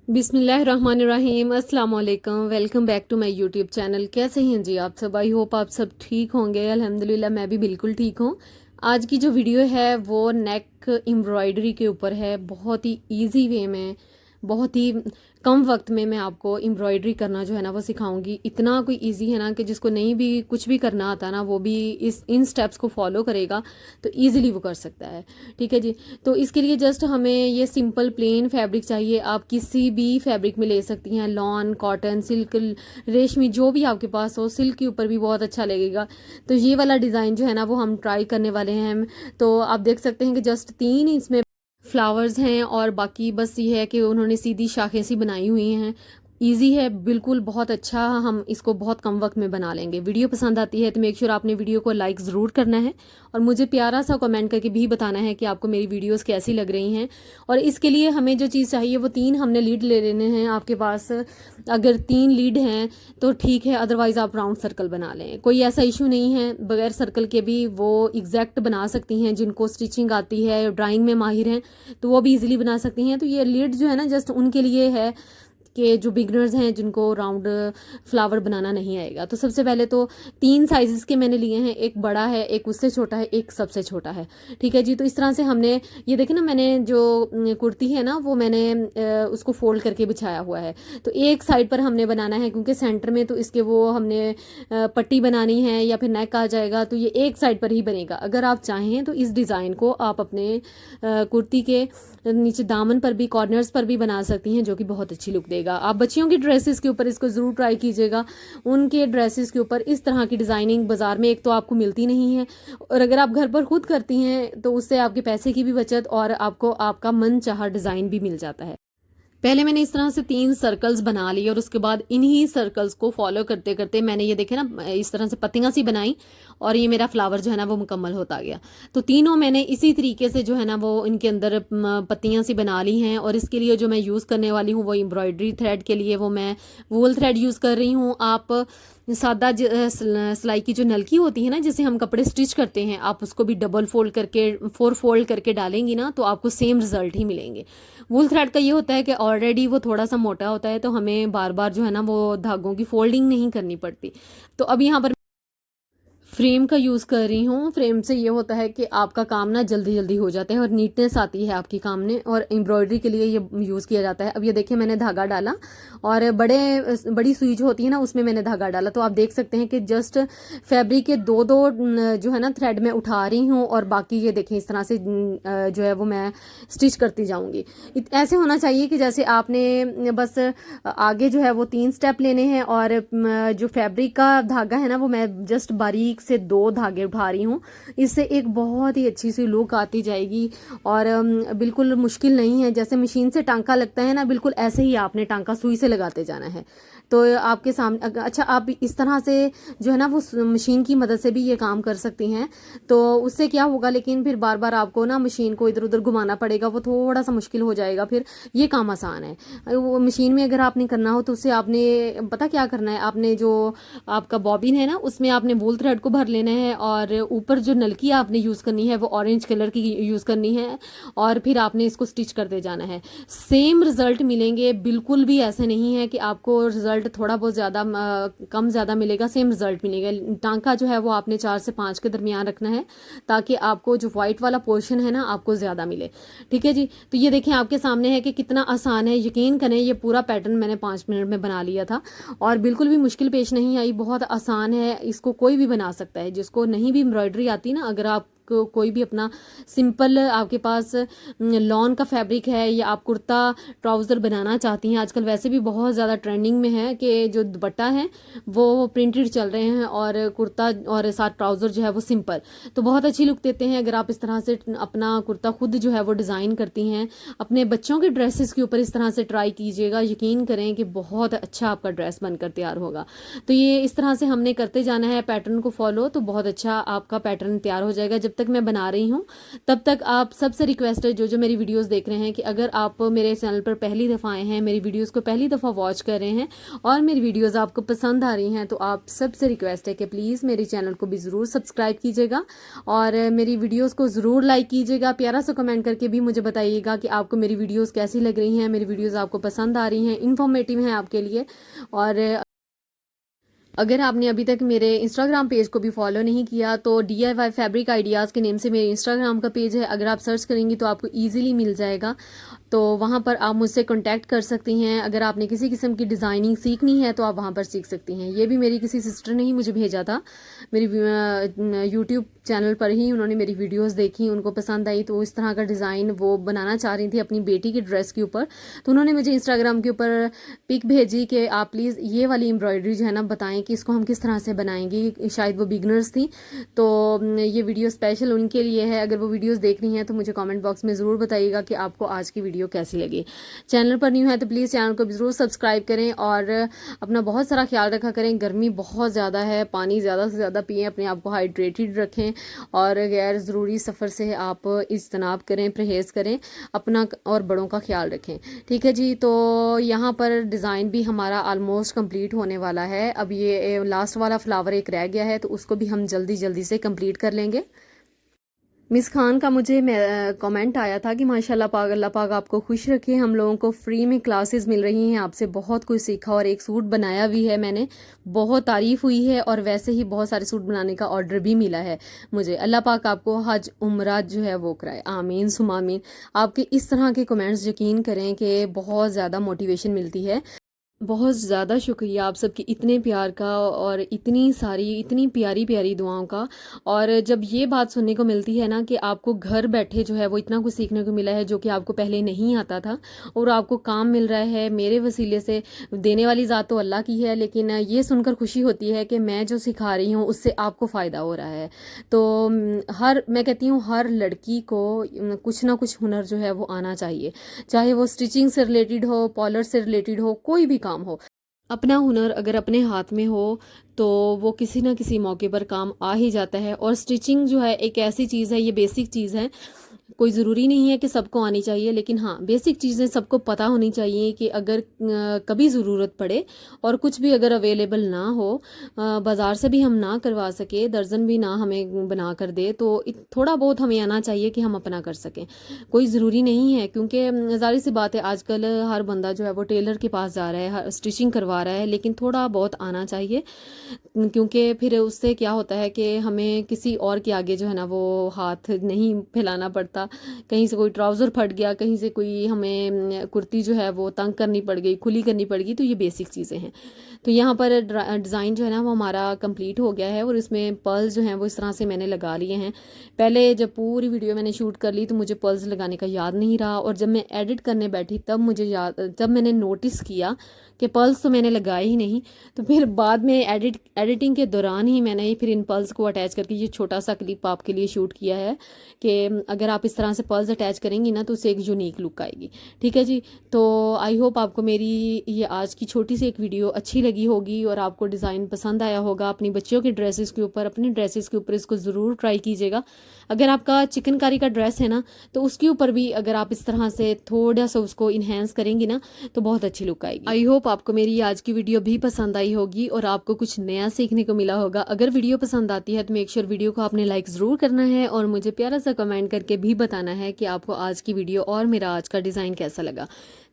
बिस्मिल्लाहिर्रहमानिर्रहीम, अस्सलाम वालेकुम। Welcome back to my YouTube channel. कैसे हैं जी आप सब? आई होप आप सब ठीक होंगे। अल्हम्दुलिल्लाह मैं भी बिल्कुल ठीक हूँ। आज की जो वीडियो है वो नेक एम्ब्रॉयडरी के ऊपर है। बहुत ही इजी वे में, बहुत ही कम वक्त में मैं आपको एम्ब्रॉयडरी करना जो है ना वो सिखाऊंगी। इतना कोई इजी है ना कि जिसको नहीं भी कुछ भी करना आता ना वो भी इन स्टेप्स को फॉलो करेगा तो ईजिली वो कर सकता है। ठीक है जी। तो इसके लिए जस्ट हमें ये सिंपल प्लेन फैब्रिक चाहिए। आप किसी भी फैब्रिक में ले सकती हैं, लॉन, कॉटन, सिल्क, रेशमी, जो भी आपके पास हो। सिल्क के ऊपर भी बहुत अच्छा लगेगा। तो ये वाला डिज़ाइन जो है ना वो हम ट्राई करने वाले हैं। तो आप देख सकते हैं कि जस्ट 3 इसमें फ्लावर्स हैं और बाकी बस ये है कि उन्होंने सीधी शाखें सी बनाई हुई हैं। इजी है बिल्कुल, बहुत अच्छा। हम इसको बहुत कम वक्त में बना लेंगे। वीडियो पसंद आती है तो मेक श्योर आपने वीडियो को लाइक ज़रूर करना है और मुझे प्यारा सा कमेंट करके भी बताना है कि आपको मेरी वीडियोस कैसी लग रही हैं। और इसके लिए हमें जो चीज़ चाहिए वो 3 हमने लीड ले लेने हैं। आपके पास अगर 3 लीड हैं तो ठीक है, अदरवाइज़ आप राउंड सर्कल बना लें, कोई ऐसा इशू नहीं है। बगैर सर्कल के भी वो एग्जैक्ट बना सकती हैं। जिनको स्टिचिंग आती है, ड्राइंग में माहिर हैं, तो वो भी इजीली बना सकती हैं। तो ये लीड जो है ना जस्ट उनके लिए है कि जो बिगनर्स हैं जिनको राउंड फ्लावर बनाना नहीं आएगा। तो सबसे पहले तो 3 साइजेस के मैंने लिए हैं। एक बड़ा है, एक उससे छोटा है, एक सबसे छोटा है। ठीक है जी। तो इस तरह से हमने ये देखें ना, मैंने जो कुर्ती है ना वो मैंने उसको फोल्ड करके बिछाया हुआ है। तो एक साइड पर हमने बनाना है क्योंकि सेंटर में तो इसके वो हमने पट्टी बनानी है या फिर नेक आ जाएगा, तो ये एक साइड पर ही बनेगा। अगर आप चाहें तो इस डिज़ाइन को आप अपने कुर्ती के नीचे दामन पर भी, कॉर्नर्स पर भी बना सकती हैं, जो कि बहुत अच्छी लुक देगा। आप बच्चियों की ड्रेसेस के ऊपर इसको ज़रूर ट्राई कीजिएगा। उनके ड्रेसेस के ऊपर इस तरह की डिज़ाइनिंग बाज़ार में एक तो आपको मिलती नहीं है, और अगर आप घर पर खुद करती हैं तो उससे आपके पैसे की भी बचत और आपको आपका मन चाहा डिज़ाइन भी मिल जाता है। पहले मैंने इस तरह से 3 सर्कल्स बना लिए और उसके बाद इन्हीं सर्कल्स को फॉलो करते करते मैंने ये देखे ना इस तरह से पत्तियां सी बनाई और ये मेरा फ्लावर जो है ना वो मुकम्मल होता गया। तो तीनों मैंने इसी तरीके से जो है ना वो इनके अंदर पत्तियां सी बना ली हैं। और इसके लिए जो मैं यूज़ करने वाली हूँ वो एम्ब्रॉयडरी थ्रेड के लिए वो मैं वूल थ्रेड यूज़ कर रही हूँ। आप सादा सिलाई की जो नलकी होती है ना जिसे हम कपड़े स्टिच करते हैं, आप उसको भी डबल फोल्ड करके 4 फोल्ड करके डालेंगी ना तो आपको सेम रिजल्ट ही मिलेंगे। वूल थ्रेड का ये होता है कि ऑलरेडी वो थोड़ा सा मोटा होता है तो हमें बार बार जो है ना वो धागों की फोल्डिंग नहीं करनी पड़ती। तो अब यहाँ पर फ्रेम का यूज़ कर रही हूँ। फ्रेम से ये होता है कि आपका काम ना जल्दी जल्दी हो जाता है और नीटनेस आती है आपकी काम में, और एम्ब्रॉयडरी के लिए ये यूज़ किया जाता है। अब ये देखिए मैंने धागा डाला और बड़ी सुई जो होती है ना उसमें मैंने धागा डाला। तो आप देख सकते हैं कि जस्ट फैब्रिक के दो दो जो है ना थ्रेड में उठा रही हूँ और बाकी ये देखें इस तरह से जो है वो मैं स्टिच करती जाऊँगी। ऐसे होना चाहिए कि जैसे आपने बस आगे जो है वो 3 स्टेप लेने हैं और जो फैब्रिक का धागा है ना वो मैं जस्ट बारीक से 2 धागे उठा रही हूँ। इससे एक बहुत ही अच्छी सी लुक आती जाएगी और बिल्कुल मुश्किल नहीं है। जैसे मशीन से टांका लगता है ना, बिल्कुल ऐसे ही आपने टांका सुई से लगाते जाना है। तो आपके सामने अच्छा आप इस तरह से जो है ना वो मशीन की मदद से भी ये काम कर सकती हैं। तो उससे क्या होगा, लेकिन फिर बार बार आपको ना मशीन को इधर उधर घुमाना पड़ेगा, वो थोड़ा सा मुश्किल हो जाएगा। फिर ये काम आसान है। वो मशीन में अगर आपने करना हो तो उससे आपने पता क्या करना है, आपने जो आपका बॉबिन है ना उसमें आपने वूल थ्रेड को भर लेना है और ऊपर जो नलकी आपने यूज़ करनी है वो ऑरेंज कलर की यूज़ करनी है और फिर आपने इसको स्टिच करते जाना है। सेम रिजल्ट मिलेंगे, बिल्कुल भी ऐसे नहीं है कि आपको रिजल्ट थोड़ा बहुत ज़्यादा कम ज़्यादा मिलेगा, सेम रिजल्ट मिलेगा। टांका जो है वो आपने 4 से 5 के दरमियान रखना है ताकि आपको जो व्हाइट वाला पोर्शन है ना आपको ज़्यादा मिले। ठीक है जी। तो ये देखें आपके सामने है कि कितना आसान है। यकीन करें ये पूरा पैटर्न मैंने 5 मिनट में बना लिया था और बिल्कुल भी मुश्किल पेश नहीं आई। बहुत आसान है, इसको कोई भी बना सकता है। जिसको नहीं भी एम्ब्रॉयडरी आती ना, अगर आप कोई भी अपना सिंपल आपके पास लॉन का फैब्रिक है या आप कुर्ता ट्राउज़र बनाना चाहती हैं, आजकल वैसे भी बहुत ज़्यादा ट्रेंडिंग में है कि जो दुपट्टा है वो प्रिंटेड चल रहे हैं और कुर्ता और साथ ट्राउज़र जो है वो सिंपल, तो बहुत अच्छी लुक देते हैं। अगर आप इस तरह से अपना कुर्ता खुद जो है वो डिज़ाइन करती हैं अपने बच्चों के ड्रेसेस के ऊपर, इस तरह से ट्राई कीजिएगा। यकीन करें कि बहुत अच्छा आपका ड्रेस बनकर तैयार होगा। तो ये इस तरह से हमने करते जाना है पैटर्न को फॉलो, तो बहुत अच्छा आपका पैटर्न तैयार हो जाएगा। जब तक मैं बना रही हूँ तब तक आप सबसे रिक्वेस्ट है, जो मेरी वीडियोस देख रहे हैं, कि अगर आप मेरे चैनल पर पहली दफ़ा आए हैं, मेरी वीडियोस को पहली दफ़ा वॉच कर रहे हैं और मेरी वीडियोस आपको पसंद आ रही हैं, तो आप सबसे रिक्वेस्ट है कि प्लीज़ मेरे चैनल को भी ज़रूर सब्सक्राइब कीजिएगा और मेरी वीडियोस को ज़रूर लाइक कीजिएगा। प्यारा सा कमेंट करके भी मुझे बताइएगा कि आपको मेरी वीडियोस कैसी लग रही हैं, मेरी वीडियोस आपको पसंद आ रही हैं, इन्फॉर्मेटिव हैं आपके लिए। और अगर आपने अभी तक मेरे इंस्टाग्राम पेज को भी फॉलो नहीं किया तो DIY फैब्रिक आइडियाज़ के नेम से मेरे इंस्टाग्राम का पेज है, अगर आप सर्च करेंगी तो आपको ईजिली मिल जाएगा। तो वहाँ पर आप मुझसे कांटेक्ट कर सकती हैं। अगर आपने किसी किस्म की डिज़ाइनिंग सीखनी है तो आप वहाँ पर सीख सकती हैं। ये भी मेरी किसी सिस्टर ने ही मुझे भेजा था, मेरी यूट्यूब चैनल पर ही उन्होंने मेरी वीडियोस देखी, उनको पसंद आई, तो इस तरह का डिज़ाइन वो बनाना चाह रही थी अपनी बेटी की ड्रेस के ऊपर। तो उन्होंने मुझे इंस्टाग्राम के ऊपर पिक भेजी कि आप प्लीज़ ये वाली एम्ब्रॉयडरी जो है ना बताएं कि इसको हम किस तरह से बनाएंगे। शायद वो बिगनर्स थी, तो ये वीडियो स्पेशल उनके लिए है। अगर वो वीडियोस देख रही हैं तो मुझे कमेंट बॉक्स में ज़रूर बताइएगा कि आपको आज की वीडियो कैसी लगी। चैनल पर न्यू है तो प्लीज़ चैनल को भी ज़रूर सब्सक्राइब करें और अपना बहुत सारा ख्याल रखा करें। गर्मी बहुत ज़्यादा है, पानी ज़्यादा से ज़्यादा पिएं, अपने आप को हाइड्रेटेड रखें और गैर ज़रूरी सफ़र से आप इज्तनाब करें, परहेज़ करें, अपना और बड़ों का ख्याल रखें। ठीक है जी। तो यहाँ पर डिज़ाइन भी हमारा ऑलमोस्ट कंप्लीट होने वाला है। अब ये लास्ट वाला फ्लावर एक रह गया है, तो उसको भी हम जल्दी जल्दी से कंप्लीट कर लेंगे। मिस खान का मुझे कमेंट आया था कि माशाल्लाह पाक, अल्लाह पाक आपको खुश रखे, हम लोगों को फ्री में क्लासेस मिल रही हैं, आपसे बहुत कुछ सीखा और एक सूट बनाया भी है मैंने, बहुत तारीफ़ हुई है और वैसे ही बहुत सारे सूट बनाने का ऑर्डर भी मिला है मुझे। अल्लाह पाक आपको हज उम्रा जो है वो कराए, आमीन सुम आमीन। आपके इस तरह के कमेंट्स यकीन करें कि बहुत ज़्यादा मोटिवेशन मिलती है। बहुत ज़्यादा शुक्रिया आप सबकी इतने प्यार का और इतनी सारी इतनी प्यारी प्यारी दुआओं का। और जब ये बात सुनने को मिलती है ना कि आपको घर बैठे जो है वो इतना कुछ सीखने को मिला है जो कि आपको पहले नहीं आता था और आपको काम मिल रहा है मेरे वसीले से, देने वाली ज़ात तो अल्लाह की है, लेकिन ये सुनकर खुशी होती है कि मैं जो सिखा रही हूँ उससे आपको फ़ायदा हो रहा है। तो मैं कहती हूँ हर लड़की को कुछ ना कुछ हुनर जो है वो आना चाहिए, चाहे वो स्टिचिंग से रिलेटेड हो, पॉलर से रिलेटेड हो, कोई भी काम हो। अपना हुनर अगर अपने हाथ में हो तो वो किसी ना किसी मौके पर काम आ ही जाता है। और स्टिचिंग जो है एक ऐसी चीज़ है, ये बेसिक चीज़ है, कोई ज़रूरी नहीं है कि सबको आनी चाहिए, लेकिन हाँ बेसिक चीज़ें सबको पता होनी चाहिए कि अगर कभी ज़रूरत पड़े और कुछ भी अगर अवेलेबल ना हो, बाज़ार से भी हम ना करवा सके, दर्जन भी ना हमें बना कर दे, तो थोड़ा बहुत हमें आना चाहिए कि हम अपना कर सकें। कोई ज़रूरी नहीं है, क्योंकि ज़ाहिर सी बात है आजकल हर बंदा जो है वो टेलर के पास जा रहा है, स्टिचिंग करवा रहा है, लेकिन थोड़ा बहुत आना चाहिए, क्योंकि फिर उससे क्या होता है कि हमें किसी और के आगे जो है ना वो हाथ नहीं फैलाना पड़ता। कहीं से कोई ट्राउज़र फट गया, कहीं से कोई हमें कुर्ती जो है वो तंग करनी पड़ गई, खुली करनी पड़ गई, तो ये बेसिक चीज़ें हैं। तो यहाँ पर डिज़ाइन जो है ना वो हमारा कंप्लीट हो गया है और इसमें पर्ल्स जो हैं वो इस तरह से मैंने लगा लिए हैं। पहले जब पूरी वीडियो मैंने शूट कर ली तो मुझे पर्ल्स लगाने का याद नहीं रहा, और जब मैं एडिट करने बैठी जब मैंने नोटिस किया कि पर्ल्स तो मैंने लगाए ही नहीं, तो फिर बाद में एडिटिंग के दौरान ही मैंने फिर इन पर्ल्स को अटैच करके ये छोटा सा क्लिप आपके लिए शूट किया है कि अगर आप इस तरह से पर्ल्स अटैच करेंगी ना तो उससे एक यूनिक लुक आएगी। ठीक है जी। तो आई होप आपको मेरी ये आज की छोटी सी एक वीडियो अच्छी लगी होगी और आपको डिज़ाइन पसंद आया होगा। अपनी बच्चियों के ड्रेसेस के ऊपर, अपने ड्रेसेस के ऊपर इसको ज़रूर ट्राई कीजिएगा। अगर आपका चिकनकारी का ड्रेस है ना तो उसके ऊपर भी अगर आप इस तरह से थोड़ा सा उसको इन्हेंस करेंगी ना तो बहुत अच्छी लुक आएगी। आई होप आपको मेरी आज की वीडियो भी पसंद आई होगी और आपको कुछ नया सीखने को मिला होगा। अगर वीडियो पसंद आती है तो मेक श्योर वीडियो को आपने लाइक ज़रूर करना है और मुझे प्यारा सा कमेंट करके भी बताना है कि आपको आज की वीडियो और मेरा आज का डिज़ाइन कैसा लगा।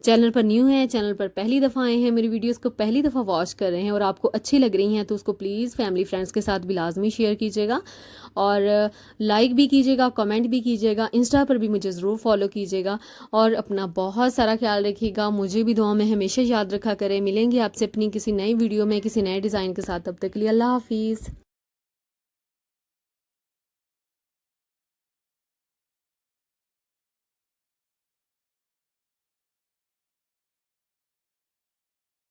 चैनल पर न्यू है, चैनल पर पहली दफ़ा आए हैं, मेरी वीडियोस को पहली दफ़ा वॉच कर रहे हैं और आपको अच्छी लग रही हैं तो उसको प्लीज़ फैमिली फ्रेंड्स के साथ भी लाजमी शेयर कीजिएगा और लाइक भी कीजिएगा, कमेंट भी कीजिएगा, इंस्टा पर भी मुझे ज़रूर फॉलो कीजिएगा और अपना बहुत सारा ख्याल रखिएगा। मुझे भी दुआ में हमेशा याद रखा करें। मिलेंगे आपसे अपनी किसी नई वीडियो में किसी नए डिज़ाइन के साथ, तब तक के लिए अल्लाह हाफिज़।